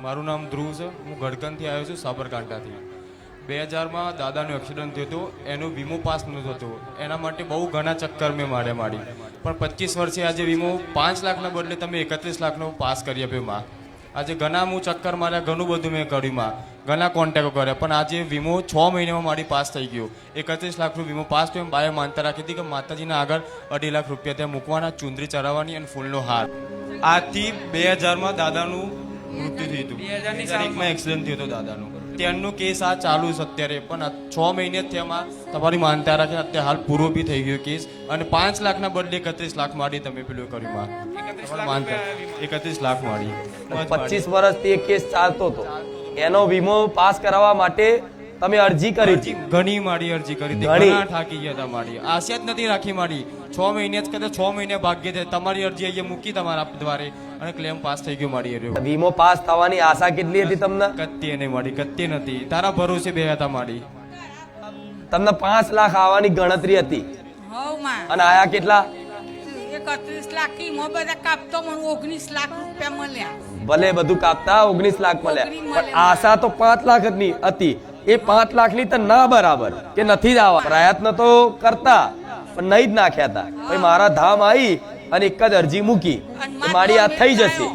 મારું નામ ધ્રુવ છે. હું ગડકનથી આવ્યો છું, સાબરકાંઠાથી. 2000માં દાદાનું એક્સિડન્ટ થયું હતું. એનો વીમો પાસ નહોતો થતો. એના માટે બહુ ઘણા ચક્કર મેં મારી પણ 25 વર્ષે આજે વીમો 5 લાખના બદલે તમે 31 લાખનો પાસ કરી આપ્યો માં. આજે ઘણા હું ચક્કર માર્યા, ઘણું બધું મેં કર્યું માં, ઘણા કોન્ટેક્ટો કર્યા, પણ આજે વીમો 6 મહિનામાં મારી પાસ થઈ ગયો. 31 લાખનો વીમો પાસ થયો. બાએ માનતા રાખી હતી કે માતાજીના આગળ 2.5 લાખ રૂપિયા ત્યાં મૂકવાના, ચુંદરી ચડાવવાની અને ફૂલનો હાર. આજથી 2000માં દાદાનું મૃત્યુ થયું હતું. 2001માં એક્સિડન્ટ થયો હતો દાદાનું. ત્યારનો કેસ આ ચાલુ છે અત્યારે, પણ 6 મહિને જ થયામાં તમારી માનતા રાખીને અત્યારે હાલ પૂરો બી થઈ ગયો કેસ. અને 5 લાખના બદલે 31 લાખ મારી તમે પેલું કર્યું માં. 31 લાખ મારી. 25 વર્ષથી એક કેસ ચાલતો હતો. એનો વીમો પાસ કરાવવા માટે તમે અરજી કરી હતી? ઘણી મારી અરજી કરી હતી, ઘણા થાકી ગયા હતા મારી. આશા જ નથી રાખી મારી. 6 મહિને જ કદાચ 6 મહિને ભાગ્ય છે. તમારી અરજી અહીંયા મૂકી તમારા દ્વારે અને ક્લેમ પાસ થઈ ગયો મારી. વીમો પાસ થવાની આશા કેટલી હતી તમને? કત્તી નહીં મારી, કત્તી નથી. તારા ભરોસે બે હતા મારી. તમને 5 લાખ આવવાની ગણતરી હતી અને આયા કેટલા? 31 લાખ કી મો બધા કાપતો મને 19 લાખ રૂપિયા મળ્યા. ભલે બધું કાપતા 19 લાખ મળ્યા, પણ આશા તો 5 લાખ ની હતી. એ 5 લાખની તો ના બરાબર કે નથી જ આવવા. પ્રયત્ન તો કરતા પણ નહીં જ નાખ્યા હતા. ભાઈ મારા ધામ આવી અને એક જ અરજી મૂકી કે મારી આ થઈ જશે,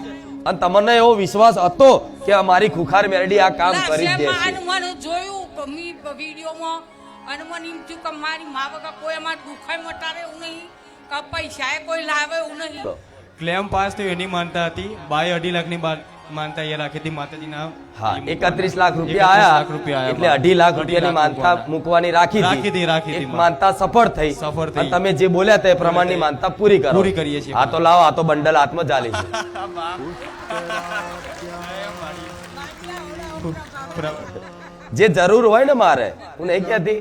અને તમને એવો વિશ્વાસ હતો કે અમારી ખુખાર મેરડી આ કામ કરી જ દેશે. મને જોયું મી વિડીયોમાં અને મને એમ થયું કે મારી મા બાપા કોઈ અમાર દુખાઈ મટાડે એવું નહીં, કે પૈસા કોઈ લાવે એવું નહીં. ક્લેમ પાસ થયો એની માનતા હતી. બાય 2.5 લાખની માનતા એ રાખી હતી માતાજીના. હા, 31 લાખ રૂપિયા આયા એટલે 2.5 લાખ રૂપિયાની માનતા મૂકવાની રાખી હતી. માનતા સફળ થઈ. અને તમે જે બોલ્યા તે પ્રમાણની માનતા પૂરી કરો. પૂરી કરીએ છીએ. આ તો લાવો, આ તો બંડલ હાથમાં ચાલી છે. જે જરૂર હોય ને મારે, હું નહીં કહેતી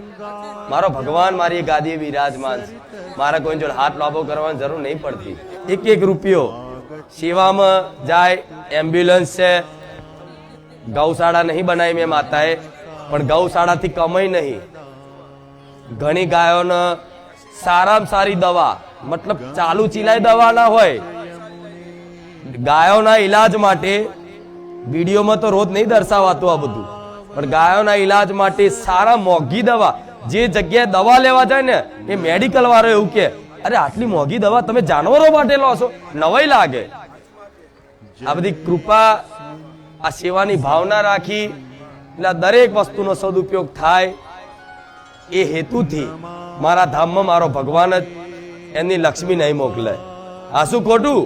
મારો ભગવાન મારી ગાદીએ બિરાજમાન છે, મારે કોઈ જોડે હાથ લાંબો કરવાની જરૂર નહીં પડતી. એક એક રૂપિયો સેવામાં જાય. એમ્બ્યુલન્સ છે, ગૌશાળા નહીં બનાવી મેં માતાએ, પણ ગૌશાળાથી કમાઈ નહીં. ઘણી ગાયોને સારામાં સારી દવા, મતલબ ચાલુ ચીલાઈ દવા ના હોય, ગાયોના ઈલાજ માટે વિડીયોમાં તો રોજ નહીં દર્શાવાતું આ બધું, પણ ગાયોના ઈલાજ માટે સારા મોંઘી દવા. જે જગ્યાએ દવા લેવા જાય ને એ મેડિકલ વાળો એવું કે અરે આટલી મોંઘી દવા તમે જાનવરો માટે લો છો, નવાઈ લાગે. આ બધી કૃપા, આ સેવાની ભાવના રાખી એટલે દરેક વસ્તુનો સદુપયોગ થાય એ હેતુથી મારા ધામમાં મારો ભગવાન જ એમની લક્ષ્મી નહીં મોકલે. આ શું ખોટું?